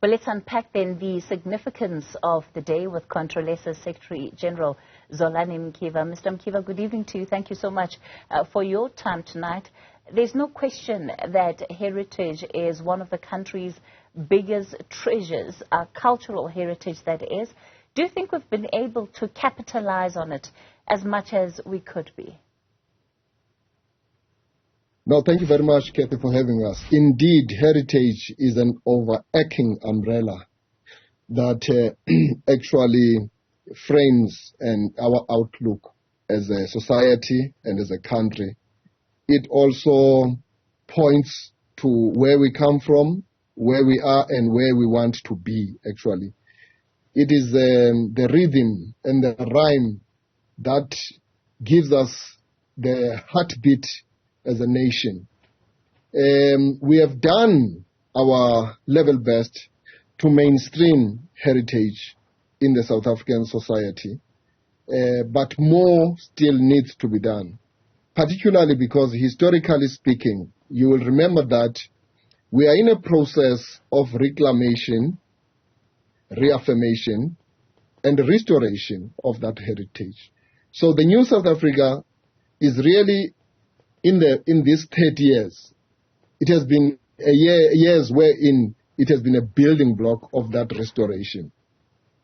Well, let's unpack then the significance of the day with Contralesa Secretary General Zolani Mkiva. Mr. Mkiva, good evening to you. Thank you so much for your time tonight. There's no question that heritage is one of the country's biggest treasures, cultural heritage that is. Do you think we've been able to capitalize on it as much as we could be? No, thank you very much, Kathy, for having us. Indeed, heritage is an overarching umbrella that actually frames our outlook as a society and as a country. It also points to where we come from, where we are, and where we want to be, actually. It is the rhythm and the rhyme that gives us the heartbeat as a nation. We have done our level best to mainstream heritage in the South African society, but more still needs to be done, particularly because historically speaking, you will remember that we are in a process of reclamation, reaffirmation, and restoration of that heritage. So the new South Africa is really in these 30 years, it has been years wherein it has been a building block of that restoration.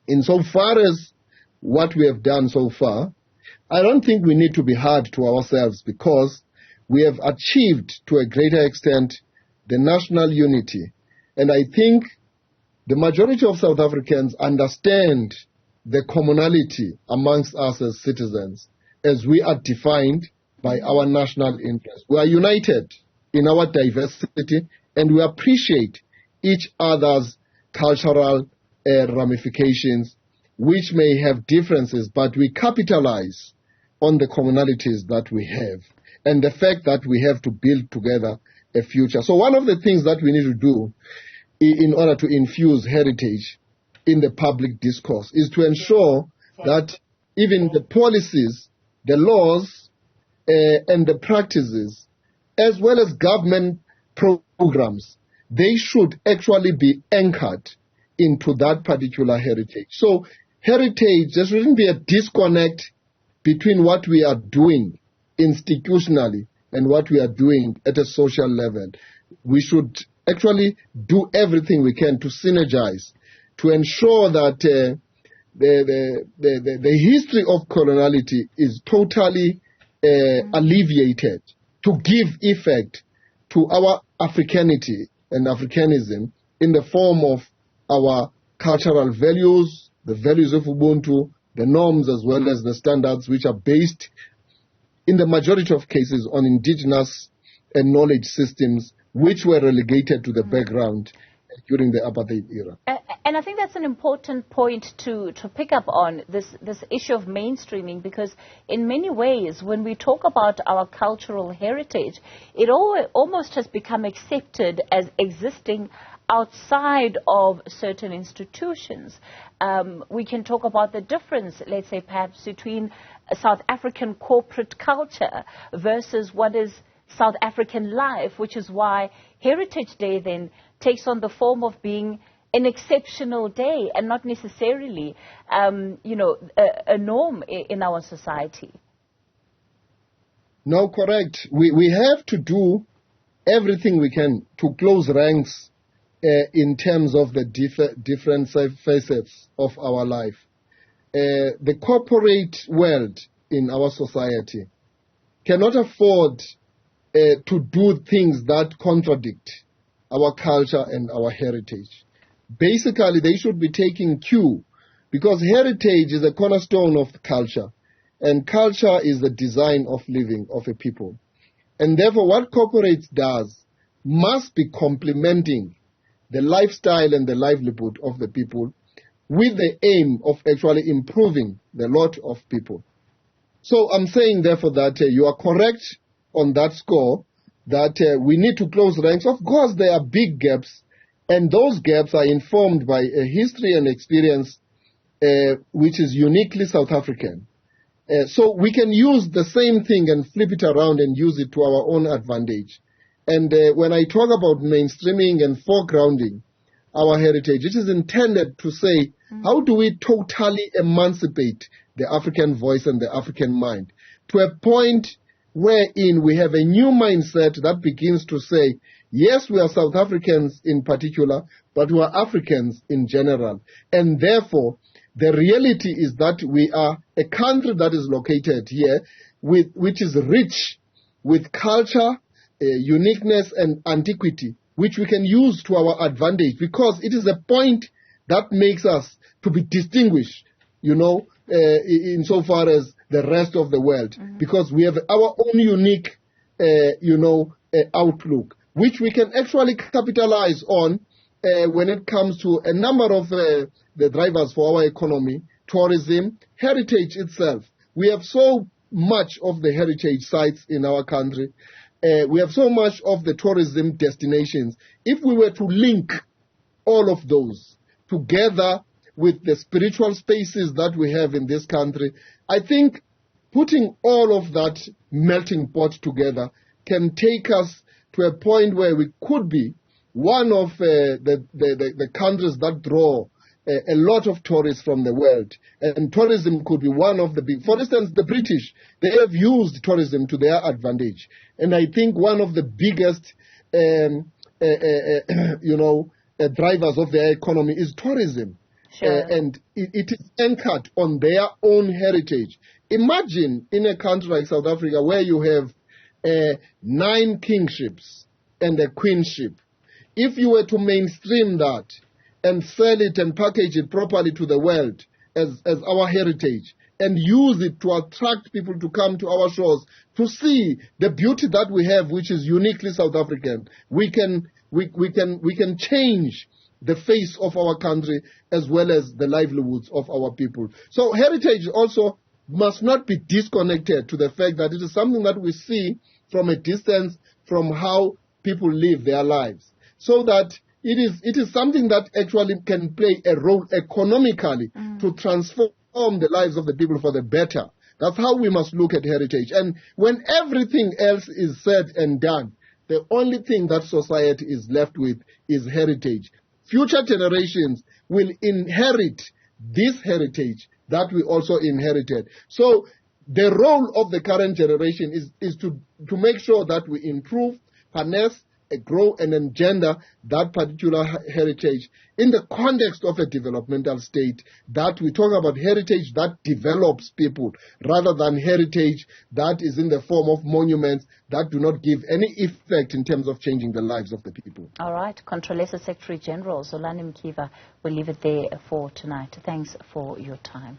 Insofar as what we have done so far, I don't think we need to be hard to ourselves because we have achieved to a greater extent the national unity. And I think the majority of South Africans understand the commonality amongst us as citizens as we are defined by our national interest. We are united in our diversity and we appreciate each other's cultural ramifications, which may have differences, but we capitalize on the commonalities that we have and the fact that we have to build together a future. So one of the things that we need to do in order to infuse heritage in the public discourse is to ensure that even the policies, the laws, and the practices, as well as government programs, they should actually be anchored into that particular heritage. So heritage, there shouldn't be a disconnect between what we are doing institutionally and what we are doing at a social level. We should actually do everything we can to synergize, to ensure that the history of coloniality is totally alleviated, to give effect to our Africanity and Africanism in the form of our cultural values, the values of Ubuntu, the norms as well as the standards which are based in the majority of cases on indigenous and knowledge systems which were relegated to the background during the apartheid era. And I think that's an important point to pick up on, this issue of mainstreaming, because in many ways, when we talk about our cultural heritage, it almost has become accepted as existing outside of certain institutions. We can talk about the difference, let's say perhaps between South African corporate culture versus what is South African life, which is why Heritage Day then takes on the form of being an exceptional day and not necessarily, a norm in our society. No, correct. We have to do everything we can to close ranks in terms of the different facets of our life. The corporate world in our society cannot afford to do things that contradict our culture and our heritage. Basically, they should be taking cue because heritage is a cornerstone of culture and culture is the design of living of a people. And therefore, what corporates does must be complementing the lifestyle and the livelihood of the people with the aim of actually improving the lot of people. So I'm saying, therefore, that you are correct on that score, that we need to close ranks. Of course, there are big gaps, and those gaps are informed by a history and experience which is uniquely South African. So we can use the same thing and flip it around and use it to our own advantage. And when I talk about mainstreaming and foregrounding, our heritage. It is intended to say, how do we totally emancipate the African voice and the African mind to a point wherein we have a new mindset that begins to say, yes, we are South Africans in particular, but we are Africans in general. And therefore, the reality is that we are a country that is located here, which is rich with culture, uniqueness, and antiquity, which we can use to our advantage, because it is a point that makes us to be distinguished, insofar as the rest of the world, because we have our own unique, outlook, which we can actually capitalize on when it comes to a number of the drivers for our economy, tourism, heritage itself. We have so much of the heritage sites in our country. We have so much of the tourism destinations. If we were to link all of those together with the spiritual spaces that we have in this country, I think putting all of that melting pot together can take us to a point where we could be one of the countries that draw a lot of tourists from the world. And tourism could be one of the big, for instance, the British, they have used tourism to their advantage. And I think one of the biggest, drivers of their economy is tourism. Sure. And it is anchored on their own heritage. Imagine in a country like South Africa where you have 9 kingships and a queenship. If you were to mainstream that and sell it and package it properly to the world as our heritage and use it to attract people to come to our shores to see the beauty that we have, which is uniquely South African, we can change the face of our country as well as the livelihoods of our people. So heritage also must not be disconnected to the fact that it is something that we see from a distance from how people live their lives. So that it is something that actually can play a role economically to transform the lives of the people for the better. That's how we must look at heritage. And when everything else is said and done, the only thing that society is left with is heritage. Future generations will inherit this heritage that we also inherited. So the role of the current generation is to make sure that we improve, harness, grow and engender that particular heritage in the context of a developmental state, that we talk about heritage that develops people rather than heritage that is in the form of monuments that do not give any effect in terms of changing the lives of the people. All right. Contralesa Secretary General Zolani Mkiva, we'll leave it there for tonight. Thanks for your time.